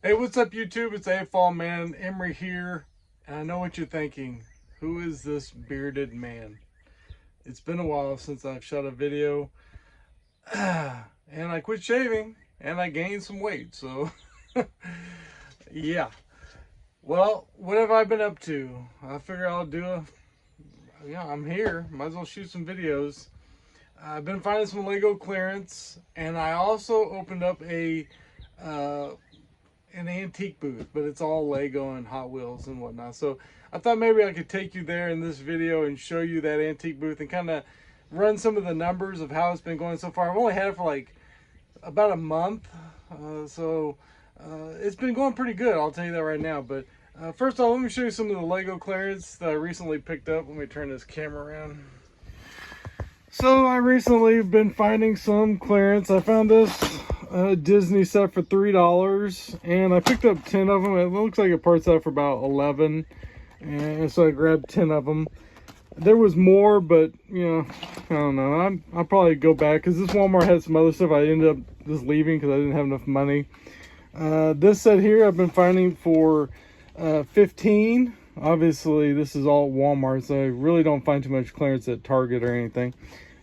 Hey, what's up, YouTube? It's AFOL man, Emery here, and I know what you're thinking. Who is this bearded man? It's been a while since I've shot a video, and I quit shaving, and I gained some weight, so yeah. Well, what have I been up to? I figure I'll do I'm here, might as well shoot some videos. I've been finding some Lego clearance, and I also opened up uh, an antique booth, but it's all Lego and Hot Wheels and whatnot. So I thought maybe I could take you there in this video and show you that antique booth and kind of run some of the numbers of how it's been going so far. I've only had it for like about a month, so it's been going pretty good, I'll tell you that right now. But first off, let me show you some of the Lego clearance that I recently picked up. Let me turn this camera around. So I recently been finding some clearance. I found this Disney set for $3, and I picked up 10 of them. It looks like it parts out for about 11, and so I grabbed 10 of them. There was more, but you know, I don't know. I'll probably go back because this Walmart had some other stuff. I ended up just leaving because I didn't have enough money. This set here I've been finding for 15. Obviously, this is all Walmart, so I really don't find too much clearance at Target or anything.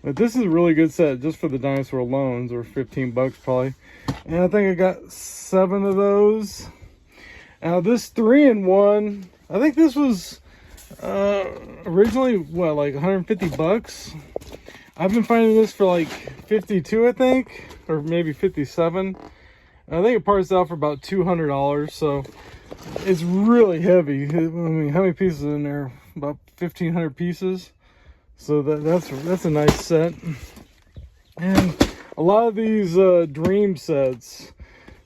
But this is a really good set just for the dinosaur alone, or 15 bucks probably. And I think I got 7 of those. Now this 3-in-1, I think this was originally what, like 150 bucks. I've been finding this for like 52, I think, or maybe 57. I think it parts out for about $200, so it's really heavy. I mean, how many pieces in there? About 1,500 pieces. So that's a nice set. And a lot of these dream sets.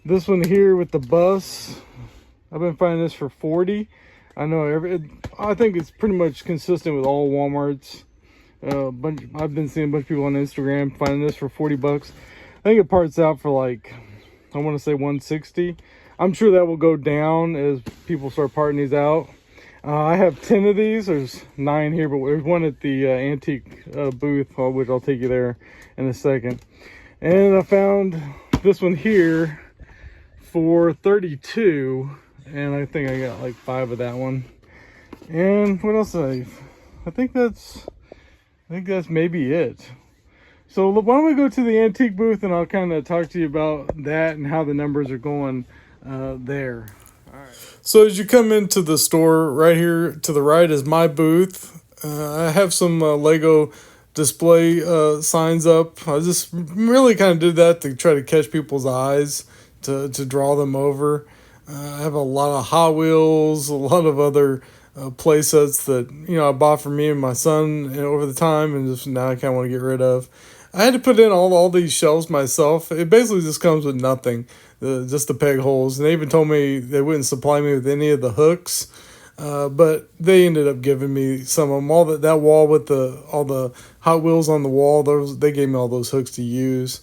This one here with the bus, I've been finding this for 40. I know I think it's pretty much consistent with all Walmarts. I've been seeing a bunch of people on Instagram finding this for 40 bucks. I think it parts out for like, I want to say 160. I'm sure that will go down as people start parting these out. I have 10 of these. There's 9 here, but there's one at the antique booth, which I'll take you there in a second. And I found this one here for 32, and I think I got like 5 of that one. And what else I think that's maybe it. So why don't we go to the antique booth, and I'll kind of talk to you about that and how the numbers are going there. So as you come into the store, right here to the right is my booth. I have some Lego display signs up. I just really kind of did that to try to catch people's eyes, to draw them over. I have a lot of Hot Wheels, a lot of other play sets that, you know, I bought for me and my son over the time, and just now I kind of want to get rid of. I had to put in all these shelves myself. It basically just comes with nothing. Just the peg holes, and they even told me they wouldn't supply me with any of the hooks, but they ended up giving me some of them. All that wall with all the Hot Wheels on the wall, they gave me all those hooks to use.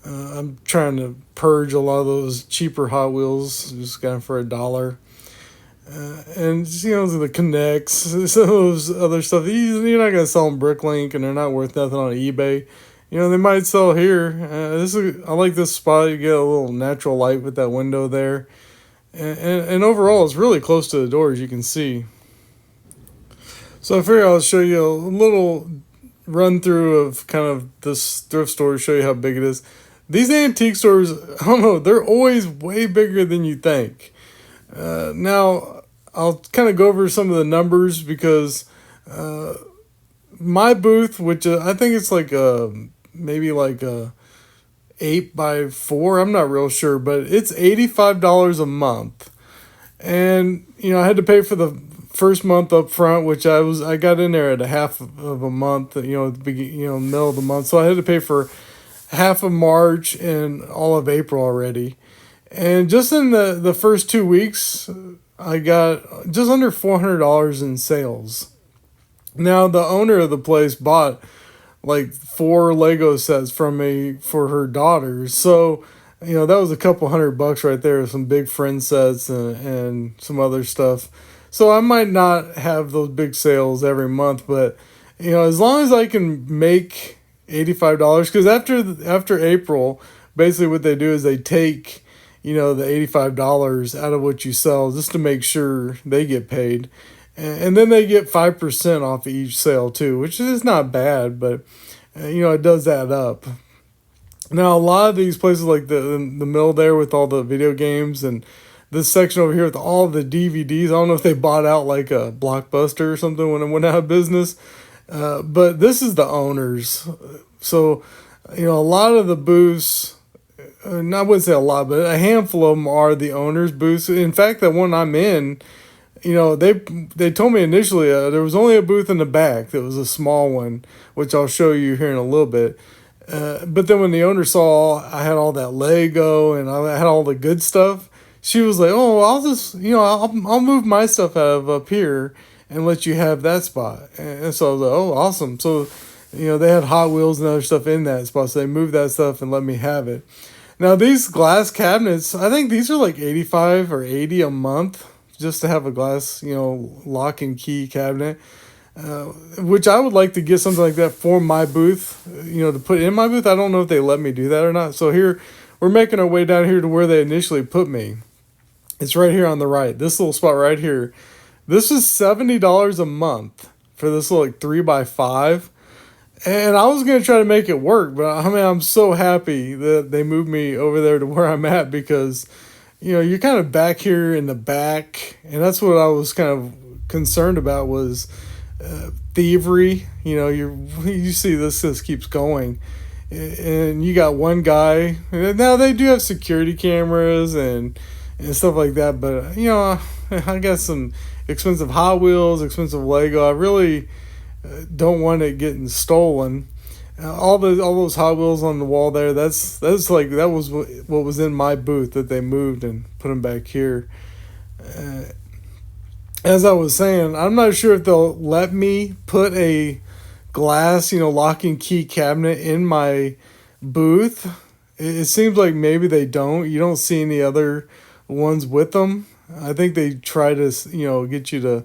I'm trying to purge a lot of those cheaper Hot Wheels, just got them for $1. And you know, the connects, some of those other stuff. You're not gonna sell them BrickLink, and they're not worth nothing on eBay. You know, they might sell here. I like this spot. You get a little natural light with that window there. And overall, it's really close to the door, as you can see. So I figure I'll show you a little run through of kind of this thrift store to show you how big it is. These antique stores, I don't know, they're always way bigger than you think. Now, I'll kind of go over some of the numbers because my booth, which I think it's like maybe like a 8x4, I'm not real sure, but it's $85 a month. And you know, I had to pay for the first month up front, which I got in there at a half of a month, you know, at the middle of the month. So I had to pay for half of March and all of April already. And just in the first 2 weeks, I got just under $400 in sales. Now, the owner of the place bought like 4 Lego sets from me for her daughters. So, you know, that was a couple $100 right there, some big friend sets and some other stuff. So I might not have those big sales every month, but, you know, as long as I can make $85, because after April, basically what they do is they take the $85 out of what you sell just to make sure they get paid. And then they get 5% off of each sale too, which is not bad, but it does add up. Now, a lot of these places, like the middle there with all the video games, and this section over here with all the DVDs, I don't know if they bought out like a Blockbuster or something when it went out of business, but this is the owners. So, a lot of the booths, I wouldn't say a lot, but a handful of them are the owners' booths. In fact, the one I'm in, they told me initially there was only a booth in the back that was a small one, which I'll show you here in a little bit. But then when the owner saw I had all that Lego and I had all the good stuff, she was like, "Oh, I'll just I'll move my stuff out of up here and let you have that spot." And so I was like, "Oh, awesome!" So they had Hot Wheels and other stuff in that spot, so they moved that stuff and let me have it. Now these glass cabinets, I think these are like 85 or 80 a month just to have a glass lock and key cabinet. Which I would like to get something like that for my booth, to put in my booth. I don't know if they let me do that or not. So here, we're making our way down here to where they initially put me. It's right here on the right, this little spot right here. This is $70 a month for this little 3x5. And I was going to try to make it work, but I'm so happy that they moved me over there to where I'm at, because, you're kind of back here in the back. And that's what I was kind of concerned about was thievery. You see this keeps going, and you got one guy. Now they do have security cameras and stuff like that, but I got some expensive Hot Wheels, expensive Lego. I really don't want it getting stolen. All those Hot Wheels on the wall there, that was what was in my booth that they moved and put them back here. As I was saying, I'm not sure if they'll let me put a glass, lock and key cabinet in my booth. It seems like maybe they don't. You don't see any other ones with them. I think they try to, get you to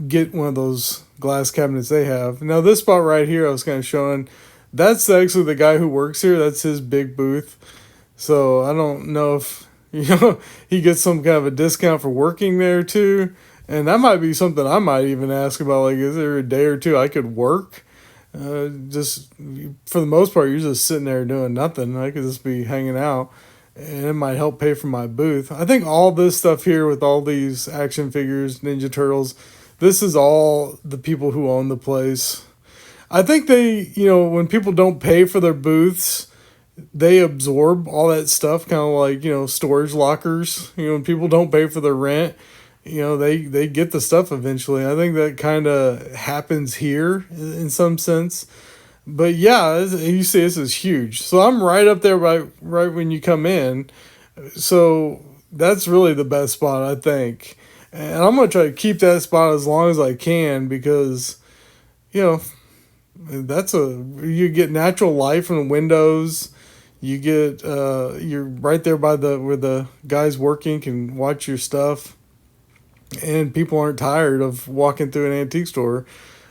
get one of those glass cabinets they have. Now, this spot right here I was kind of showing, that's actually the guy who works here. That's his big booth. So I don't know if, he gets some kind of a discount for working there too. And that might be something I might even ask about, like, is there a day or two I could work? Just, for the most part, you're just sitting there doing nothing. I could just be hanging out, and it might help pay for my booth. I think all this stuff here with all these action figures, Ninja Turtles, this is all the people who own the place. I think they, when people don't pay for their booths, they absorb all that stuff, kind of like, storage lockers. When people don't pay for their rent, they get the stuff eventually. I think that kind of happens here in some sense. But yeah, you see this is huge. So I'm right up there right when you come in. So that's really the best spot, I think. And I'm going to try to keep that spot as long as I can, because, you get natural light from the windows. You get, you're right there by where the guys working can watch your stuff. And people aren't tired of walking through an antique store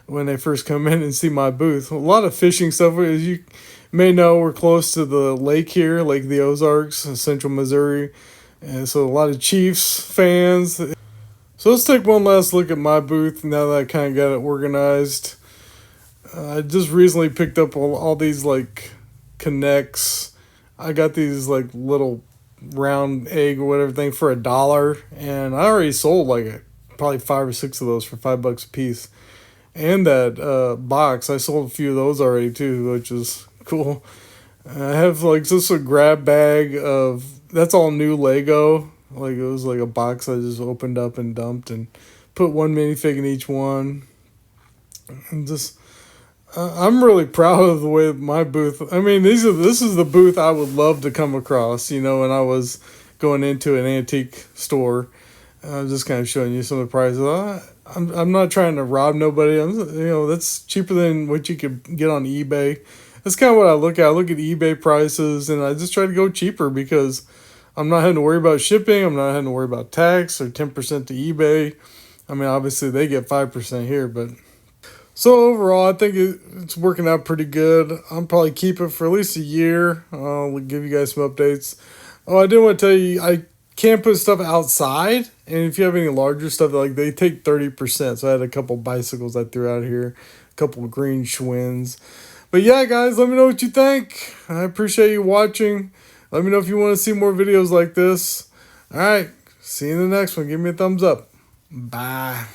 when they first come in and see my booth. A lot of fishing stuff. As you may know, we're close to the lake here, Lake the Ozarks, Central Missouri. And so a lot of Chiefs fans. So let's take one last look at my booth now that I kind of got it organized. I just recently picked up all these Connects. I got these little round egg or whatever thing for $1, and I already sold probably 5 or 6 of those for $5 a piece. And that box, I sold a few of those already too, which is cool. I have just a grab bag of, that's all new Lego. It was a box I just opened up and dumped and put one minifig in each one. And just, I'm really proud of the way my booth, this is the booth I would love to come across, when I was going into an antique store. I'm just kind of showing you some of the prices. I'm not trying to rob nobody. That's cheaper than what you could get on eBay. That's kind of what I look at. I look at eBay prices, and I just try to go cheaper, because I'm not having to worry about shipping. I'm not having to worry about tax or 10% to eBay. Obviously they get 5% here, but so overall, I think it's working out pretty good. I'll probably keep it for at least a year. I'll give you guys some updates. Oh, I didn't want to tell you, I can't put stuff outside. And if you have any larger stuff, like they take 30%. So I had a couple bicycles I threw out here, a couple green Schwinn's. But yeah, guys, let me know what you think. I appreciate you watching. Let me know if you want to see more videos like this. All right, see you in the next one. Give me a thumbs up. Bye.